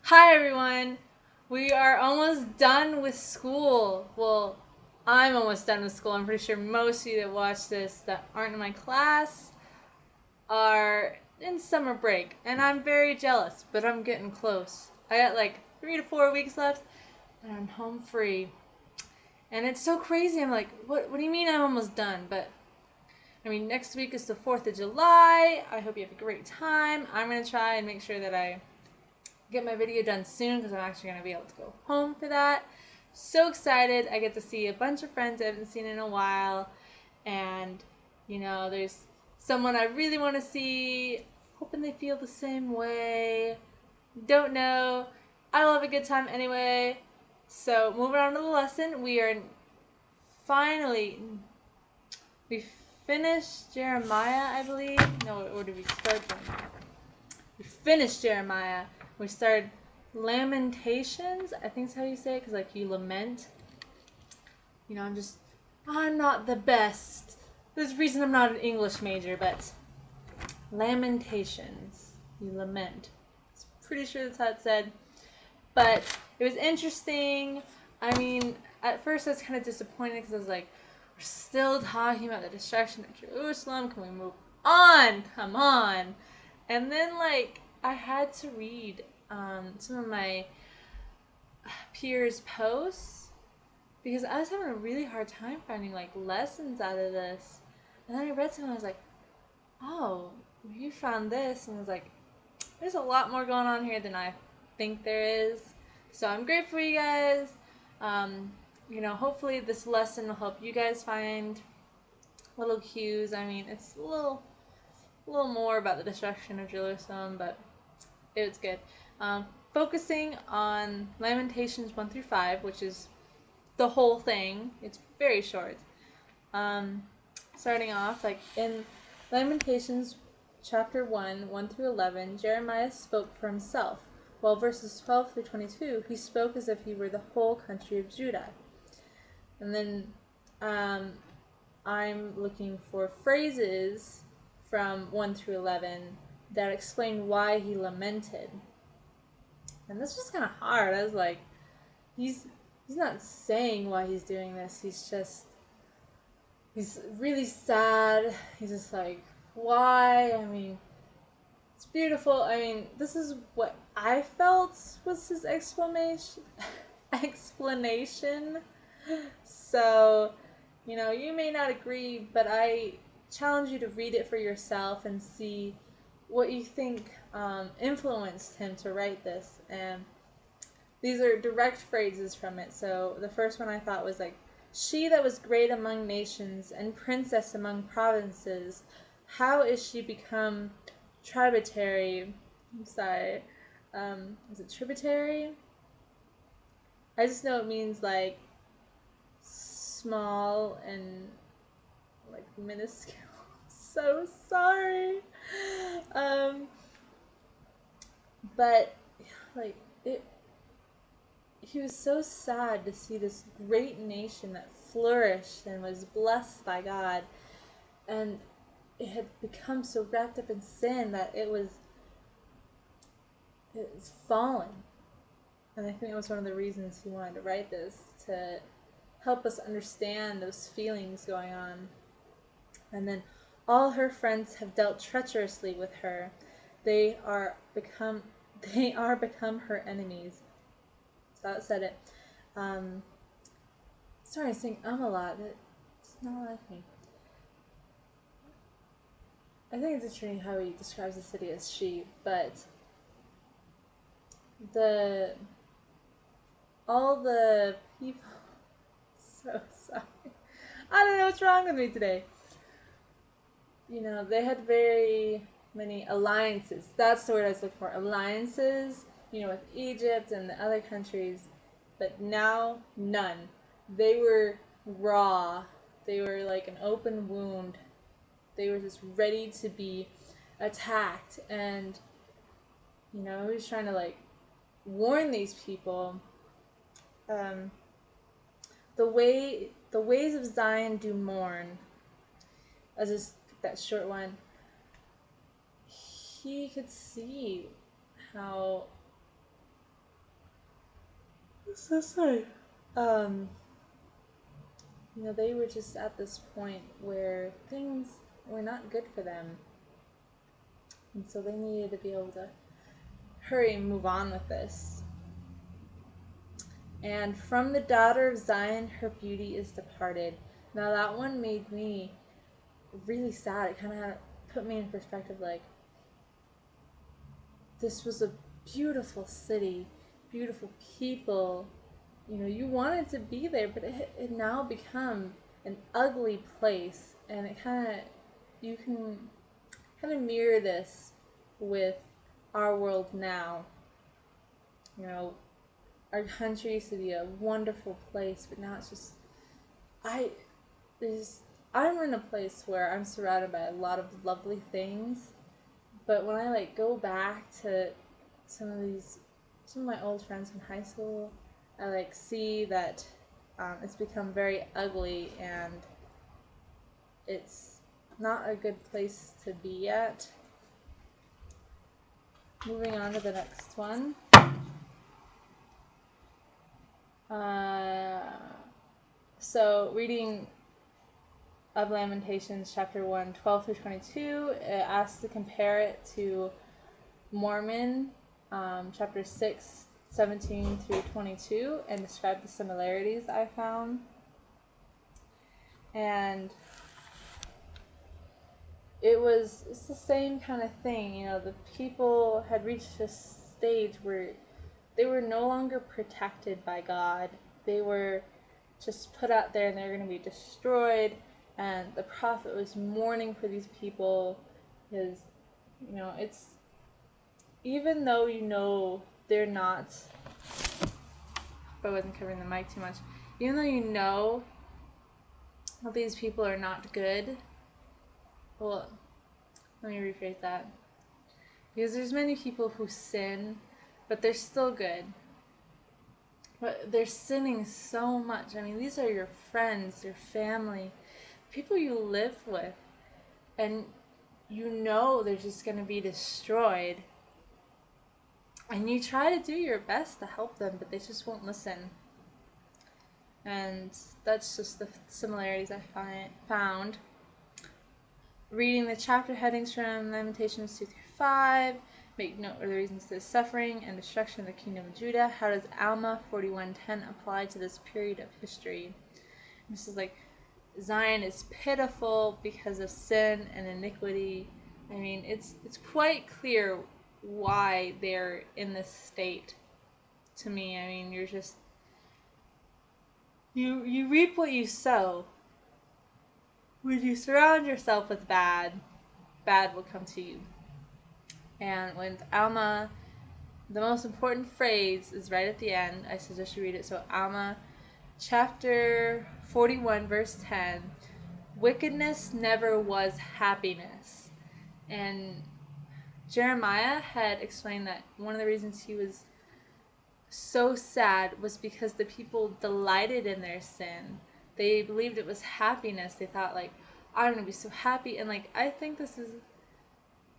Hi everyone! We are almost done with school. Well, I'm almost done with school. I'm pretty sure most of you that watch this that aren't in my class are in summer break. And I'm very jealous, but I'm getting close. I got like 3 to 4 weeks left and I'm home free. And it's so crazy. I'm like, what do you mean I'm almost done? But I mean, next week is the 4th of July. I hope you have a great time. I'm going to try and make sure that I get my video done soon because I'm actually going to be able to go home for that. So excited. I get to see a bunch of friends I haven't seen in a while. And, there's someone I really want to see. Hoping they feel the same way. Don't know. I'll have a good time anyway. So, moving on to the lesson. We finished Jeremiah, I believe. No, or did we start Jeremiah? We finished Jeremiah. We started Lamentations. I think that's how you say it, because like you lament. I'm not the best. There's a reason I'm not an English major, but Lamentations. You lament. I'm pretty sure that's how it said. But it was interesting. I mean, at first I was kind of disappointed because I was like, we're still talking about the destruction of Jerusalem. Can we move on? Come on. And then, I had to read some of my peers' posts because I was having a really hard time finding, lessons out of this. And then I read some and I was like, oh, you found this. And I was like, there's a lot more going on here than I think there is. So I'm grateful for you guys. Hopefully this lesson will help you guys find little cues. I mean, it's a little more about the destruction of Jerusalem, but it was good. Focusing on Lamentations 1 through 5, which is the whole thing. It's very short. Starting off, in Lamentations chapter 1 through 11, Jeremiah spoke for himself, while verses 12 through 22, he spoke as if he were the whole country of Judah. And then I'm looking for phrases from 1 through 11 that explain why he lamented. And this was kind of hard. I was like, he's not saying why he's doing this. He's really sad. He's just like, why? I mean, it's beautiful. I mean, this is what I felt was his explanation. So, you may not agree, but I challenge you to read it for yourself and see what you think influenced him to write this. And these are direct phrases from it. So the first one I thought was she that was great among nations and princess among provinces, how is she become tributary? I'm sorry. Is it tributary? I just know it means small and minuscule. So sorry. But he was so sad to see this great nation that flourished and was blessed by God, and it had become so wrapped up in sin that it was fallen. And I think it was one of the reasons he wanted to write this, to help us understand those feelings going on. And then, all her friends have dealt treacherously with her. They are become her enemies. So that said it. Sorry, I sing a lot. It's not like me. I think it's interesting how he describes the city as she, but all the people. So sorry. I don't know what's wrong with me today. They had very many alliances. That's the word I was looking for. Alliances, with Egypt and the other countries. But now, none. They were raw. They were like an open wound. They were just ready to be attacked. And, he was trying to, warn these people. The ways of Zion do mourn. I'll just pick that short one. He could see how So sorry. Um, they were just at this point where things were not good for them. And so they needed to be able to hurry and move on with this. And from the daughter of Zion, her beauty is departed. Now that one made me really sad. It kind of put me in perspective, like, this was a beautiful city, beautiful people. You wanted to be there, but it now become an ugly place. And it you can kind of mirror this with our world now. Our country used to be a wonderful place, but now it's just, I, I'm in a place where I'm surrounded by a lot of lovely things, but when I go back to some of my old friends from high school, I see that it's become very ugly, and it's not a good place to be at. Moving on to the next one. So reading of Lamentations chapter 1, 12 through 22, it asks to compare it to Mormon chapter 6, 17 through 22, and describe the similarities I found. And it's the same kind of thing. The people had reached this stage where they were no longer protected by God. They were just put out there and they were going to be destroyed. And the prophet was mourning for these people because, it's, even though they're not, if I wasn't covering the mic too much, even though that these people are not good, well, let me rephrase that. Because there's many people who sin, but they're still good. But they're sinning so much. I mean, these are your friends, your family, people you live with, and they're just going to be destroyed. And you try to do your best to help them, but they just won't listen. And that's just the similarities I found. Reading the chapter headings from Lamentations 2 through 5, make note of the reasons to the suffering and destruction of the kingdom of Judah. How does Alma 41:10 apply to this period of history? This is Zion is pitiful because of sin and iniquity. I mean, it's quite clear why they're in this state to me. I mean, you're just, you reap what you sow. When you surround yourself with bad will come to you. And with Alma, the most important phrase is right at the end. I suggest you read it. So Alma chapter 41 verse 10, wickedness never was happiness. And Jeremiah had explained that one of the reasons he was so sad was because the people delighted in their sin. They believed it was happiness. They thought I'm going to be so happy. And I think it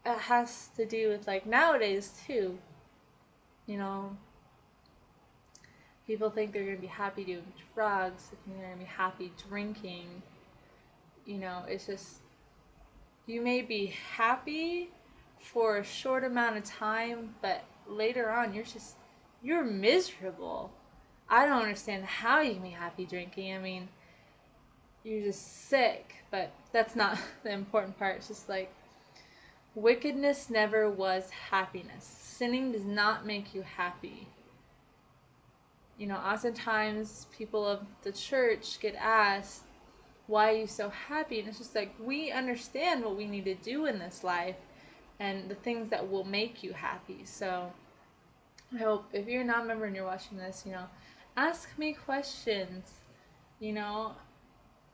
has to do with nowadays too. People think they're going to be happy doing drugs. They think they're going to be happy drinking. It's just, you may be happy for a short amount of time, but later on you're miserable. I don't understand how you can be happy drinking. I mean, you're just sick, but that's not the important part. It's just wickedness never was happiness. Sinning does not make you happy. Oftentimes people of the church get asked, why are you so happy? And it's just we understand what we need to do in this life and the things that will make you happy. So I hope if you're a non-member and you're watching this, ask me questions.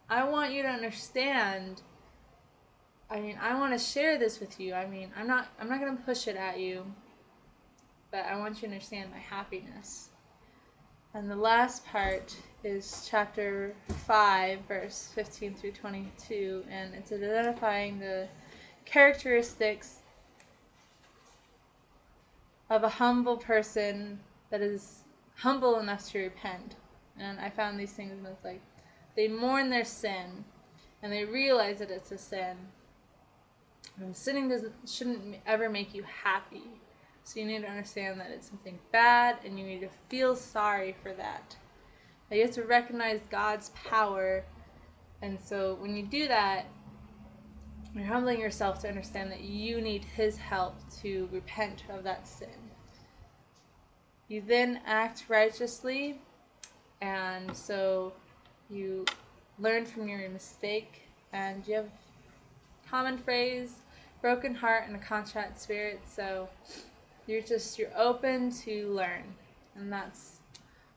I want you to understand. I mean, I want to share this with you. I mean, I'm not going to push it at you, but I want you to understand my happiness. And the last part is chapter 5, verse 15 through 22, and it's identifying the characteristics of a humble person that is humble enough to repent. And I found these things, and it's like they mourn their sin and they realize that it's a sin. And sinning shouldn't ever make you happy. So you need to understand that it's something bad, and you need to feel sorry for that. Now you have to recognize God's power, and so when you do that, you're humbling yourself to understand that you need His help to repent of that sin. You then act righteously, and so you learn from your mistake, and you have common phrase, broken heart and a contrite spirit. So you're open to learn, and that's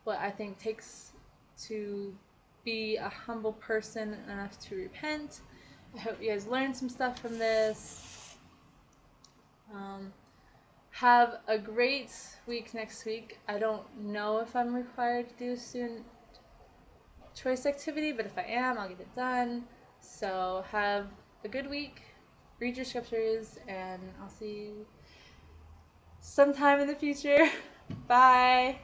what I think takes to be a humble person enough to repent. I hope you guys learned some stuff from this. Have a great week next week. I don't know if I'm required to do a student choice activity, but if I am, I'll get it done. So have a good week. Read your scriptures, and I'll see you sometime in the future. Bye.